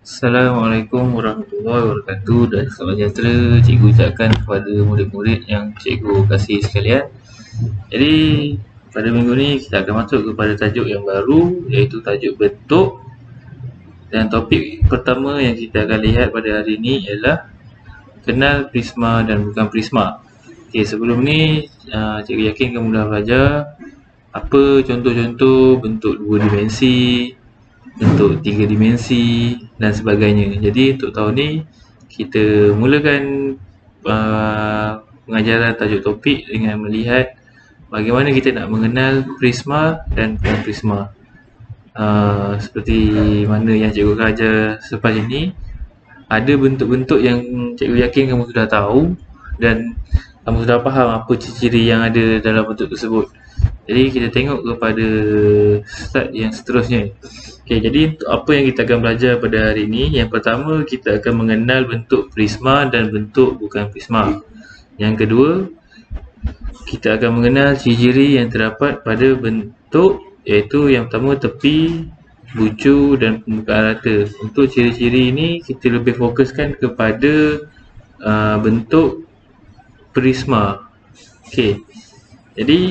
Assalamualaikum warahmatullahi wabarakatuh dan selamat sejahtera cikgu ucapkan kepada murid-murid yang cikgu kasih sekalian. Jadi pada minggu ni kita akan masuk kepada tajuk yang baru, iaitu tajuk bentuk. Dan topik pertama yang kita akan lihat pada hari ini ialah kenal prisma dan bukan prisma. Okey, sebelum ni cikgu yakin kamu dah belajar apa contoh-contoh bentuk dua dimensi, bentuk 3 dimensi dan sebagainya. Jadi untuk tahun ni kita mulakan pengajaran tajuk topik dengan melihat bagaimana kita nak mengenal prisma dan bukan prisma. Seperti mana yang cikgu akan ajar selepas ini, ada bentuk-bentuk yang cikgu yakin kamu sudah tahu dan kamu sudah faham apa ciri-ciri yang ada dalam bentuk tersebut. Jadi kita tengok kepada slide yang seterusnya. Okey, jadi untuk apa yang kita akan belajar pada hari ini, yang pertama kita akan mengenal bentuk prisma dan bentuk bukan prisma. Yang kedua, kita akan mengenal ciri-ciri yang terdapat pada bentuk, iaitu yang pertama tepi, bucu dan permukaan rata. Untuk ciri-ciri ini kita lebih fokuskan kepada bentuk prisma. Okey. Jadi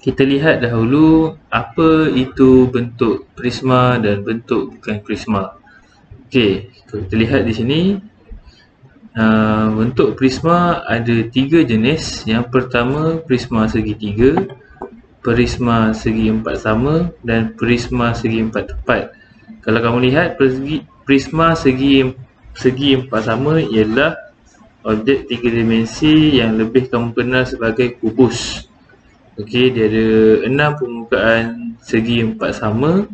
kita lihat dahulu apa itu bentuk prisma dan bentuk bukan prisma. Okey, kita lihat di sini bentuk prisma ada 3 jenis. Yang pertama prisma segitiga, prisma segi empat sama dan prisma segi empat tepat. Kalau kamu lihat prisma segi empat sama ialah objek 3 dimensi yang lebih kamu kenal sebagai kubus. Okey, dia ada 6 permukaan segi empat sama,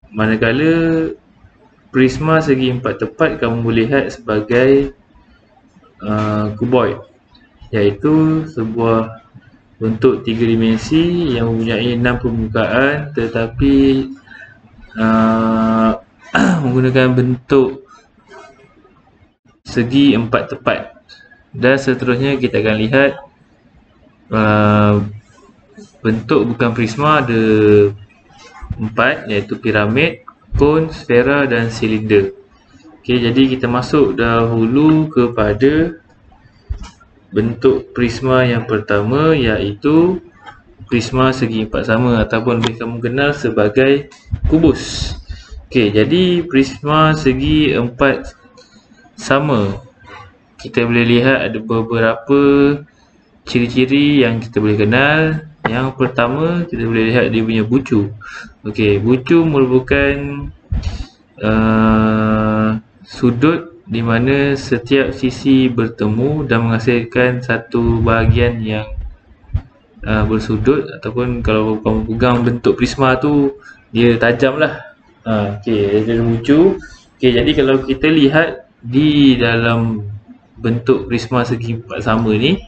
manakala prisma segi empat tepat kamu boleh lihat sebagai kuboid, iaitu sebuah bentuk 3 dimensi yang mempunyai 6 permukaan tetapi menggunakan bentuk segi empat tepat. Dan seterusnya kita akan lihat bentuk bukan prisma ada 4, iaitu piramid, kon, sfera dan silinder. Okey, jadi kita masuk dahulu kepada bentuk prisma yang pertama, iaitu prisma segi empat sama ataupun lebih kamu kenal sebagai kubus. Okey, jadi prisma segi empat sama, kita boleh lihat ada beberapa ciri-ciri yang kita boleh kenal. Yang pertama, kita boleh lihat dia punya bucu. Okey, bucu merupakan sudut di mana setiap sisi bertemu dan menghasilkan satu bahagian yang bersudut, ataupun kalau kamu pegang bentuk prisma tu dia tajam lah. Okey, dia ada bucu. Okey, jadi kalau kita lihat di dalam bentuk prisma segi empat sama ni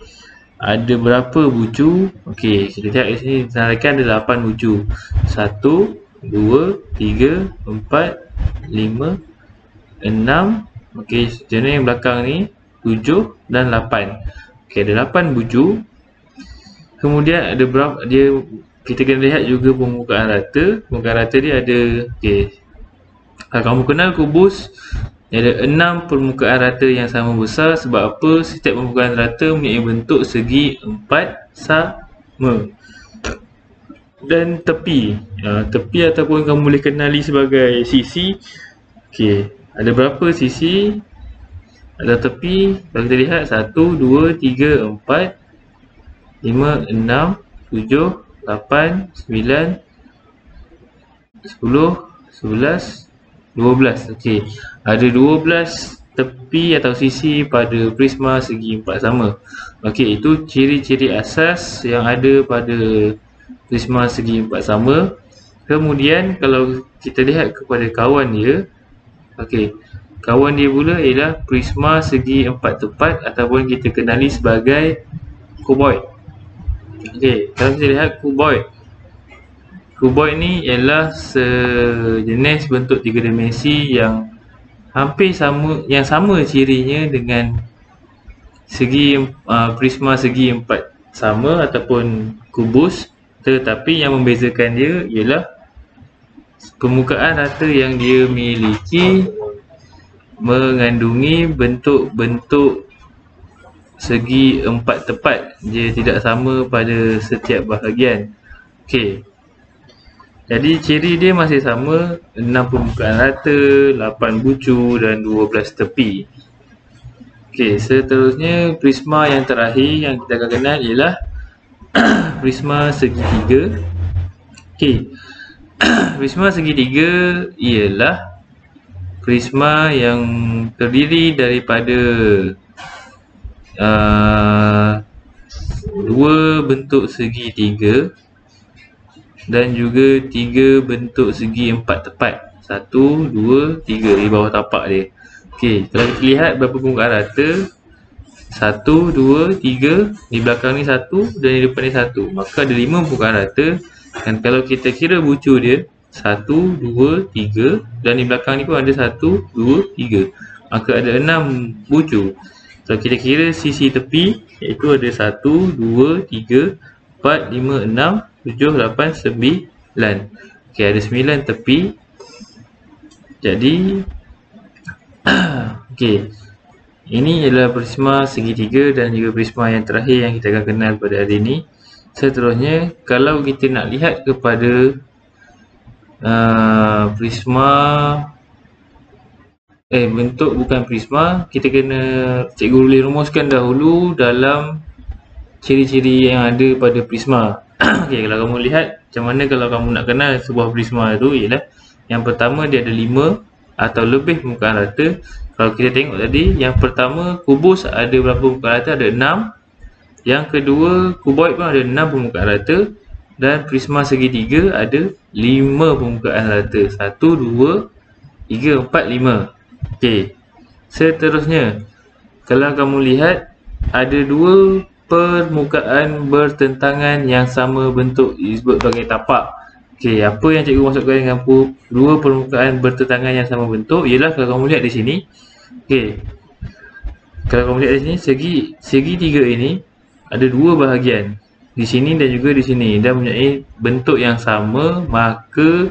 ada berapa bucu? Okey, kita lihat di sini disanakan ada 8 bucu. 1, 2, 3, 4, 5, 6. Okey, jenis yang belakang ni 7 dan 8. Okey, ada 8 bucu. Kemudian ada berapa dia, kita kena lihat juga permukaan rata. Permukaan rata dia ada, okey, kalau kamu kenal kubus, dia ada 6 permukaan rata yang sama besar. Sebab apa? Setiap permukaan rata mempunyai bentuk segi empat sama. Dan tepi, tepi ataupun kamu boleh kenali sebagai sisi. Okey, ada berapa sisi? Ada tepi, kalau kita lihat 1, 2, 3, 4, 5, 6, 7, 8, 9, 10, 11, 12. Okey, ada 12 tepi atau sisi pada prisma segi empat sama. Okey, itu ciri-ciri asas yang ada pada prisma segi empat sama. Kemudian kalau kita lihat kepada kawan dia, okey, kawan dia pula ialah prisma segi empat tepat ataupun kita kenali sebagai kuboid. Okey, kalau kita lihat kuboid, kuboid ni ialah sejenis bentuk 3 dimensi yang hampir sama, yang sama cirinya dengan segi prisma segi empat sama ataupun kubus, tetapi yang membezakan dia ialah permukaan rata yang dia miliki mengandungi bentuk-bentuk segi empat tepat. Dia tidak sama pada setiap bahagian. Okey. Jadi ciri dia masih sama, 6 permukaan rata, 8 bucu dan 12 tepi. Okey, seterusnya prisma yang terakhir yang kita akan kenal ialah prisma segitiga. Okey. Prisma segitiga ialah prisma yang terdiri daripada dua bentuk segitiga dan juga tiga bentuk segi empat tepat. 1, 2, 3 di bawah tapak dia. Okey, kalau kita lihat berapa permukaan rata, 1, 2, 3, di belakang ni 1 dan di depan ni 1. Maka ada 5 permukaan rata. Dan kalau kita kira bucu dia 1, 2, 3 dan di belakang ni pun ada 1, 2, 3. Maka ada 6 bucu. Kalau kita kira sisi tepi, iaitu ada 1, 2, 3, 4, 5, 6, 7, 8, 9. Okey, ada 9 tepi. Jadi okey, ini adalah prisma segitiga dan juga prisma yang terakhir yang kita akan kenal pada hari ini. Seterusnya, kalau kita nak lihat kepada prisma bentuk bukan prisma, kita kena cikgu boleh rumuskan dahulu dalam ciri-ciri yang ada pada prisma. Okey, kalau kamu lihat macam mana kalau kamu nak kenal sebuah prisma itu ialah yang pertama dia ada 5 atau lebih permukaan rata. Kalau kita tengok tadi, yang pertama kubus ada berapa permukaan rata? Ada 6. Yang kedua kuboid pun ada 6 permukaan rata dan prisma segitiga ada 5 permukaan rata. 1, 2, 3, 4, 5. Okey. Seterusnya, kalau kamu lihat ada 2 permukaan bertentangan yang sama bentuk, disebut sebagai tapak. Okey, apa yang cikgu maksudkan dengan 2 permukaan bertentangan yang sama bentuk ialah kalau kamu lihat di sini. Okey. Kalau kamu lihat di sini, segitiga ini ada 2 bahagian. Di sini dan juga di sini, dan mempunyai bentuk yang sama, maka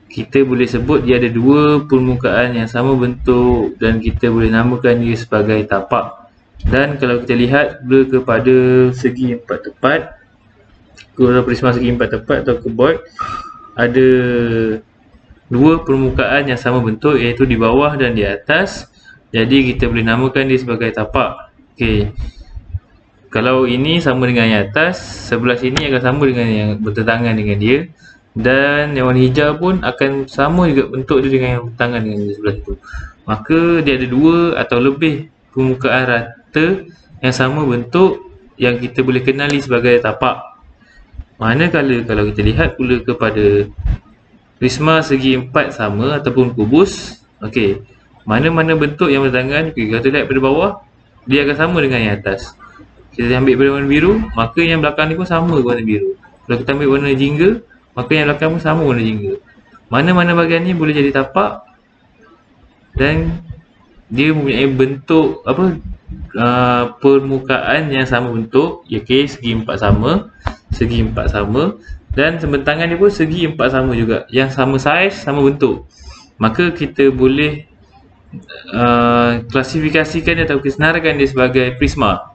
kita boleh sebut dia ada 2 permukaan yang sama bentuk dan kita boleh namakan dia sebagai tapak. Dan kalau kita lihat kepada segi empat tepat, kepada prisma segi empat tepat atau cuboid, ada 2 permukaan yang sama bentuk, iaitu di bawah dan di atas. Jadi kita boleh namakan dia sebagai tapak. Okey. Kalau ini sama dengan yang atas, sebelah sini akan sama dengan yang bertentangan dengan dia. Dan yang warna hijau pun akan sama juga bentuk dia dengan yang bertentangan dengan dia sebelah itu. Maka dia ada 2 atau lebih permukaan rata yang sama bentuk yang kita boleh kenali sebagai tapak. Manakala kalau kita lihat pula kepada prisma segi empat sama ataupun kubus, okey, mana-mana bentuk yang bertentangan, kalau kita lihat pada bawah, dia akan sama dengan yang atas. Kita ambil pada warna biru, maka yang belakang ni pun sama warna biru. Kalau kita ambil warna jingga, maka yang belakang pun sama warna jingga. Mana-mana bahagian ni boleh jadi tapak dan dia mempunyai bentuk permukaan yang sama bentuk. Okey, segi empat sama, dan sebentangan dia pun segi empat sama juga, yang sama saiz, sama bentuk. Maka kita boleh klasifikasikan dia atau kesenarkan dia sebagai prisma.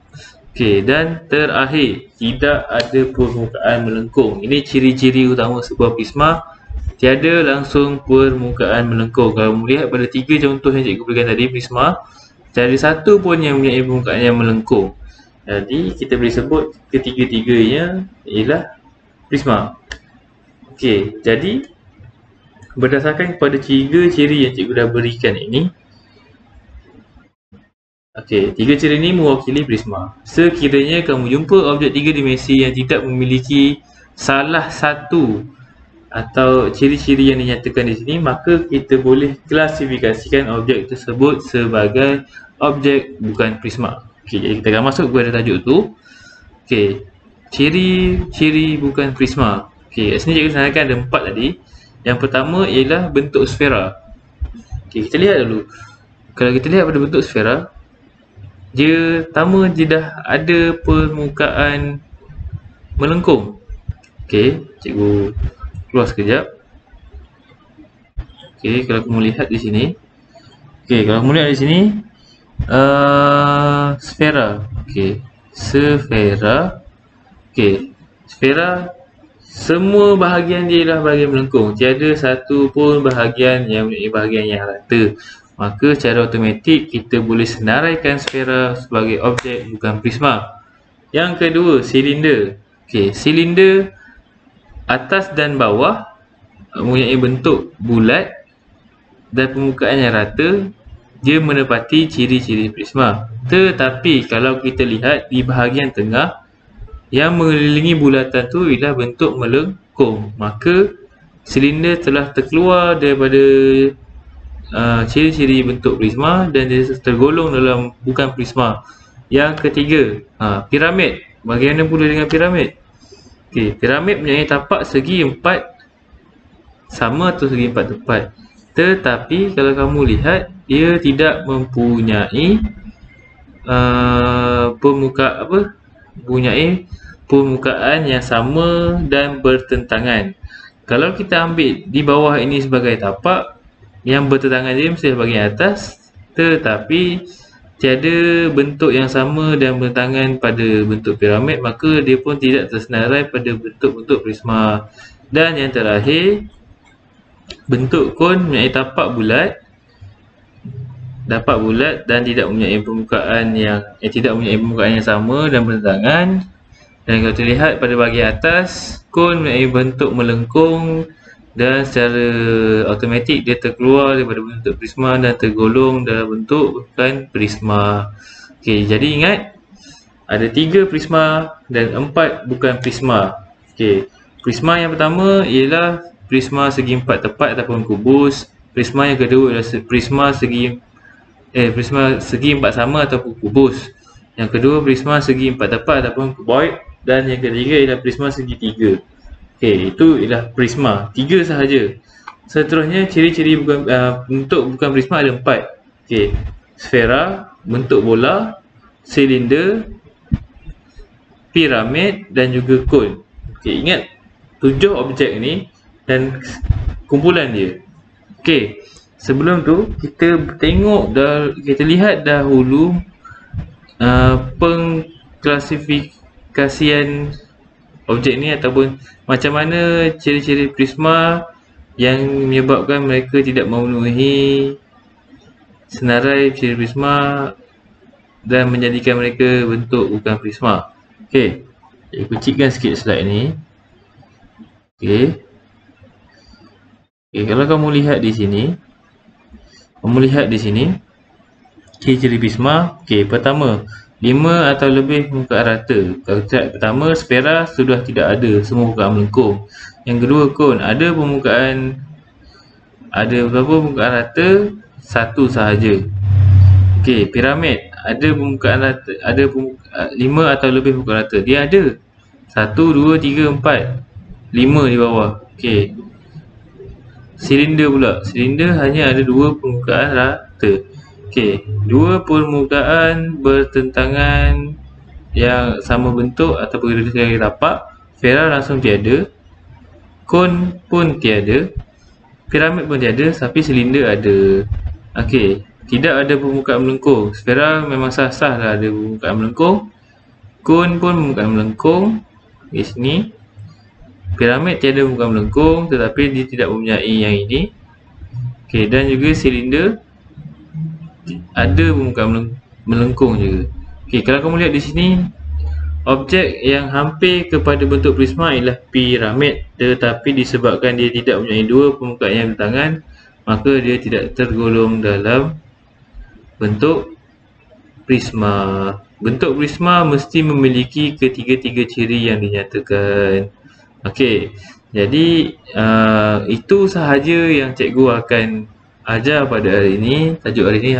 Okey, dan terakhir, tidak ada permukaan melengkung. Ini ciri-ciri utama sebuah prisma, tiada langsung permukaan melengkung. Kalau melihat pada 3 contoh yang cikgu berikan tadi prisma, tiada satu pun yang mempunyai permukaan yang melengkung. Jadi kita boleh sebut ketiga-tiganya ialah prisma. Okey, jadi berdasarkan kepada 3 ciri yang cikgu dah berikan ini, okey, 3 ciri ini mewakili prisma. Sekiranya kamu jumpa objek 3 dimensi yang tidak memiliki salah satu atau ciri-ciri yang dinyatakan di sini, maka kita boleh klasifikasikan objek tersebut sebagai objek bukan prisma. Okey, jadi kita akan masuk kepada tajuk tu. Okey, ciri-ciri bukan prisma. Okey, kat sini cikgu senaraikan ada 4 tadi. Yang pertama ialah bentuk sfera. Okey, kita lihat dulu. Kalau kita lihat pada bentuk sfera, dia pertama dia dah ada permukaan melengkung. Okey, cikgu keluar sekejap. Okey, kalau kamu lihat di sini. Okey, kalau kamu lihat di sini sfera. Okey, sfera. Okey, sfera semua bahagian dia ialah bahagian melengkung. Tiada satu pun bahagian yang mempunyai bahagian yang rata. Maka secara automatik kita boleh senaraikan sfera sebagai objek bukan prisma. Yang kedua, silinder. Okey, silinder atas dan bawah mempunyai bentuk bulat dan permukaan yang rata. Dia menepati ciri-ciri prisma. Tetapi kalau kita lihat di bahagian tengah, yang mengelilingi bulatan tu ialah bentuk melengkung. Maka silinder telah terkeluar daripada ciri-ciri bentuk prisma dan dia tergolong dalam bukan prisma. Yang ketiga, piramid. Bagaimana pula dengan piramid? Okey, piramid mempunyai tapak segi 4 sama atau segi 4 tepat. Tetapi kalau kamu lihat, dia tidak mempunyai permukaan yang sama dan bertentangan. Kalau kita ambil di bawah ini sebagai tapak, yang bertentangan dia mesti bahagian atas, tetapi tiada bentuk yang sama dan bertentangan pada bentuk piramid, maka dia pun tidak tersenarai pada bentuk-bentuk prisma. Dan yang terakhir, bentuk kon mempunyai tapak bulat dan tidak mempunyai permukaan yang sama dan bertentangan. Dan kalau terlihat pada bahagian atas, kon mempunyai bentuk melengkung dan secara automatik dia terkeluar daripada bentuk prisma dan tergolong dalam bentuk bukan prisma. Okey, jadi ingat ada 3 prisma dan 4 bukan prisma. Okey, prisma yang pertama ialah prisma segi 4 tepat ataupun kubus. Prisma yang kedua ialah prisma segi 4 sama ataupun kubus. Yang kedua prisma segi 4 tepat ataupun kuboid, dan yang ketiga ialah prisma segi 3. Okey, itu ialah prisma. 3 sahaja. Seterusnya ciri-ciri bentuk bukan prisma ada 4. Okey, sfera, bentuk bola, silinder, piramid dan juga kon. Okey, ingat 7 objek ni dan kumpulan dia. Okey, sebelum tu kita kita lihat dahulu pengklasifikasian objek ni ataupun macam mana ciri-ciri prisma yang menyebabkan mereka tidak memenuhi senarai ciri prisma dan menjadikan mereka bentuk bukan prisma. Okey, saya kecilkan sikit slide ni. Okey, kalau kamu lihat di sini, ciri-ciri prisma. Okey, pertama, 5 atau lebih permukaan rata. Kalau slide pertama, sfera sudah tidak ada, semua permukaan melengkung. Yang kedua, kon ada berapa permukaan rata? 1 sahaja. Okey, piramid ada permukaan rata, 5 atau lebih permukaan rata. Dia ada 1, 2, 3, 4, 5 di bawah. Okey, silinder pula. Silinder hanya ada 2 permukaan rata. Okey, 2 permukaan bertentangan yang sama bentuk atau berbeza tapak. Sfera langsung tiada. Kon pun tiada. Piramid pun tiada, tapi silinder ada. Okey, tidak ada permukaan melengkung. Sfera memang sah-sah lah ada permukaan melengkung. Kon pun permukaan melengkung di sini. Piramid tiada permukaan melengkung, tetapi dia tidak mempunyai yang ini. Okey, dan juga silinder ada permukaan melengkung juga. Okey, kalau kamu lihat di sini, objek yang hampir kepada bentuk prisma ialah piramid, tetapi disebabkan dia tidak mempunyai 2 permukaan yang bertangan, maka dia tidak tergolong dalam bentuk prisma. Bentuk prisma mesti memiliki ketiga-tiga ciri yang dinyatakan. Okey, jadi itu sahaja yang cikgu akan ajar pada hari ini. Tajuk hari ini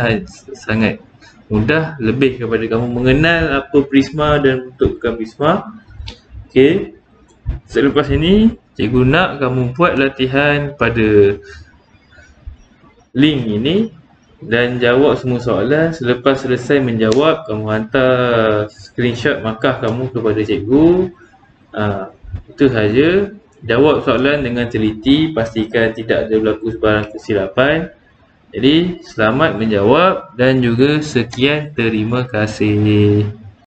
sangat mudah, lebih kepada kamu mengenal apa prisma dan bentuk bukan prisma. Okey, selepas ini cikgu nak kamu buat latihan pada link ini dan jawab semua soalan. Selepas selesai menjawab, kamu hantar screenshot markah kamu kepada cikgu. Itu sahaja. Jawab soalan dengan teliti, pastikan tidak ada berlaku sebarang kesilapan. Jadi, selamat menjawab dan juga sekian, terima kasih.